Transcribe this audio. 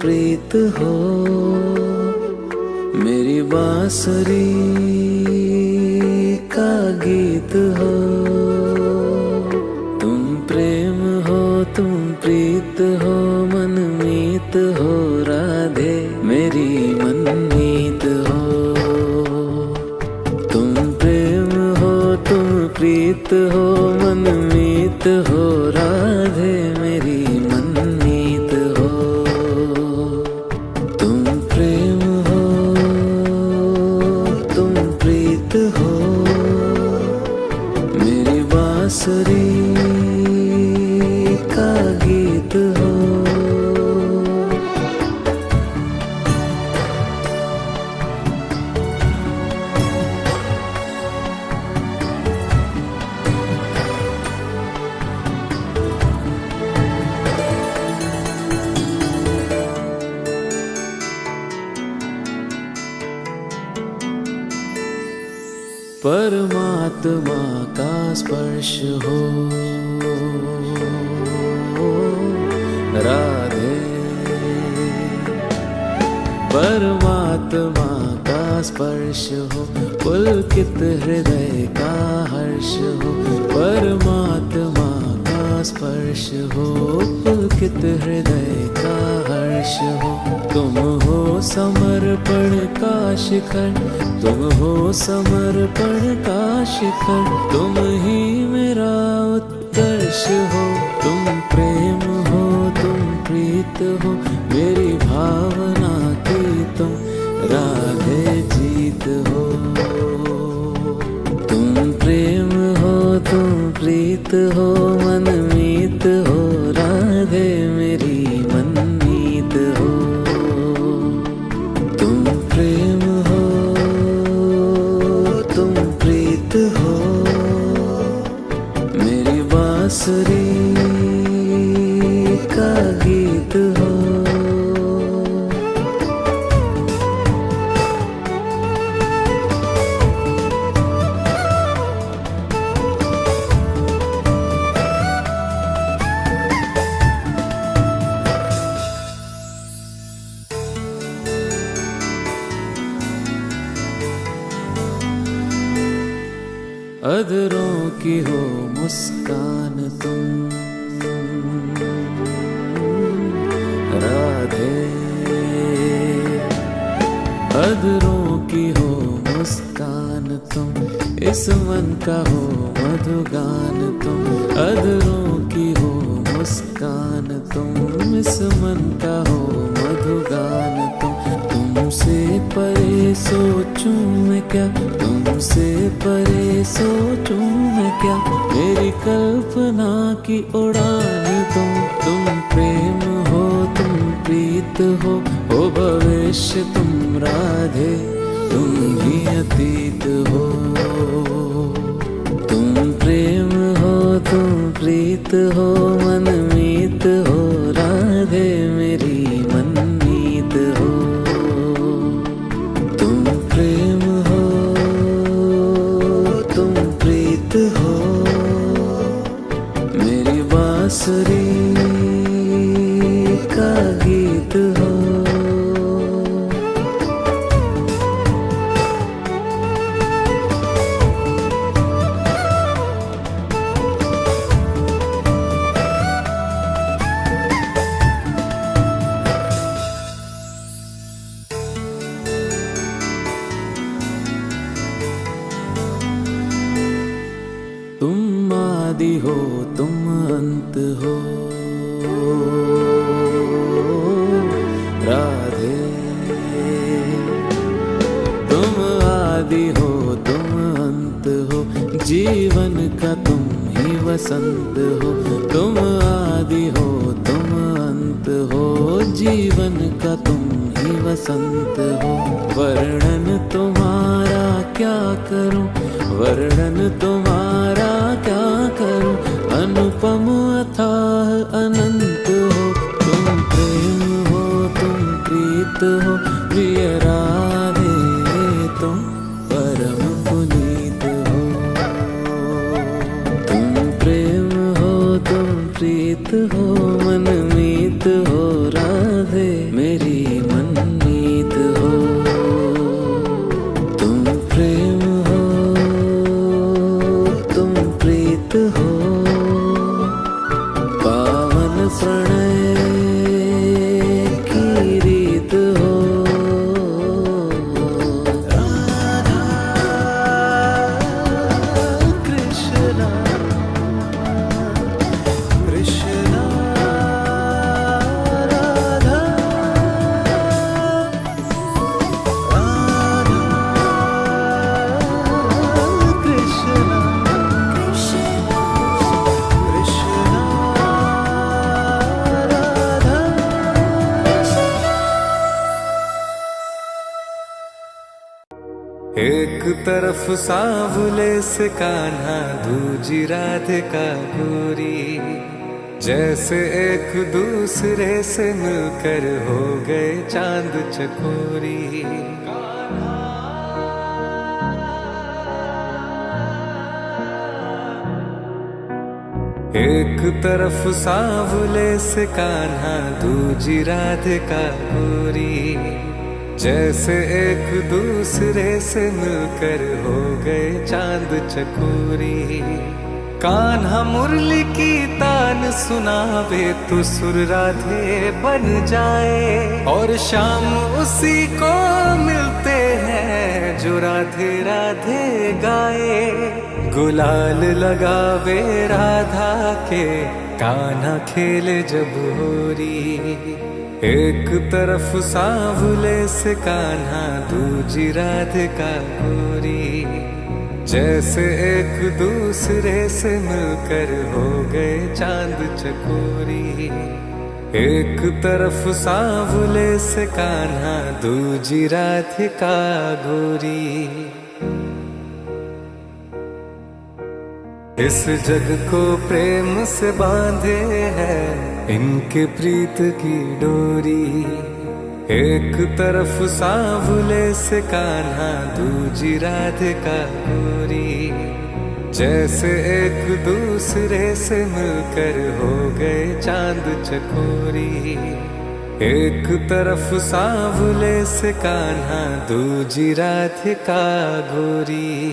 प्रीत हो, मेरी बांसुरी का गीत हो। तुम प्रेम हो, तुम प्रीत हो, मनमीत हो राधे मेरी मनमीत हो। तुम प्रेम हो, तुम प्रीत हो, मनमीत हो राधे मेरी मनमीत हो। तुम प्रेम हो, तुम प्रीत हो, मेरी बांसुरी का गीत हो। परमात्मा का स्पर्श हो राधे, परमात्मा का स्पर्श हो, पुलकित हृदय का हर्ष हो। परमात्मा का स्पर्श हो, पुलकित हृदय का हर्ष हो। तुम हो समर्पण का शिखर, तुम हो समर्पण का शिखर, तुम ही मेरा उत्कर्ष हो। तुम प्रेम हो, तुम प्रीत हो, मेरी भावना की तुम राधे जीत हो। तुम प्रेम हो, तुम प्रीत हो, मनमीत हो राधे मेरी मनमीत हो। तुम प्रेम हो, तुम प्रीत हो, मेरी बांसुरी का गीत हो। अधरों की हो मुस्कान तुम राधे, अधरों की हो मुस्कान तुम, इस मन का हो मधुगान तुम। अधरों की हो मुस्कान तुम, इस मन का हो मधुगान तुम। तुमसे परे सोचूं मैं क्या, तुमसे परे सोचूं मैं क्या, मेरी कल्पना की उड़ान तुम प्रेम हो, तुम प्रीत हो भविष्य तुम राधे, तुम ही अतीत हो। तुम प्रेम हो, तुम प्रीत हो, मनमीत हो राधे मेरी मनमीत हो। तुम प्रेम हो, तुम प्रीत हो, मेरी बांसुरी का गीत हो। तुम आदि हो, तुम अंत हो राधे। तुम आदि हो, तुम अंत हो, जीवन का तुम ही वसंत हो। तुम आदि हो, तुम अंत हो, जीवन का तुम ही वसंत हो। वर्णन तुम्हारा क्या करूं, वर्णन तुम्हारा क्या करूं, अनुपम अथाह अनंत हो। तुम प्रेम हो, तुम प्रीत हो, प्रिय राधे तुम परम पुनीत हो। तुम प्रेम हो, तुम प्रीत हो, मनमीत हो राधे मेरी तरफ सांवले से कान्हा, दूजी राधिका गोरी, जैसे एक दूसरे से मिलकर हो गए चांद चकोरी। एक तरफ सांवले से कान्हा, दूजी राधिका गोरी, जैसे एक दूसरे से मिलकर हो गए चांद चकोरी। कान्हा मुरली की तान सुनावे तो सुर राधे बन जाए, और शाम उसी को मिलते हैं जो राधे राधे गाए। गुलाल लगावे राधा के, कान्हा खेले जब होरी। एक तरफ सांवले से कान्हा, दूजी राधिका गोरी, जैसे एक दूसरे से मिलकर हो गए चांद चकोरी। एक तरफ सांवले से कान्हा, दूजी राधिका गोरी। इस जग को प्रेम से बांधे है इनके प्रीत की डोरी। एक तरफ सांवले से कान्हा, दूजी राधिका गोरी, जैसे एक दूसरे से मिलकर हो गए चांद चकोरी। एक तरफ सांवले से कान्हा, दूजी राधिका गोरी।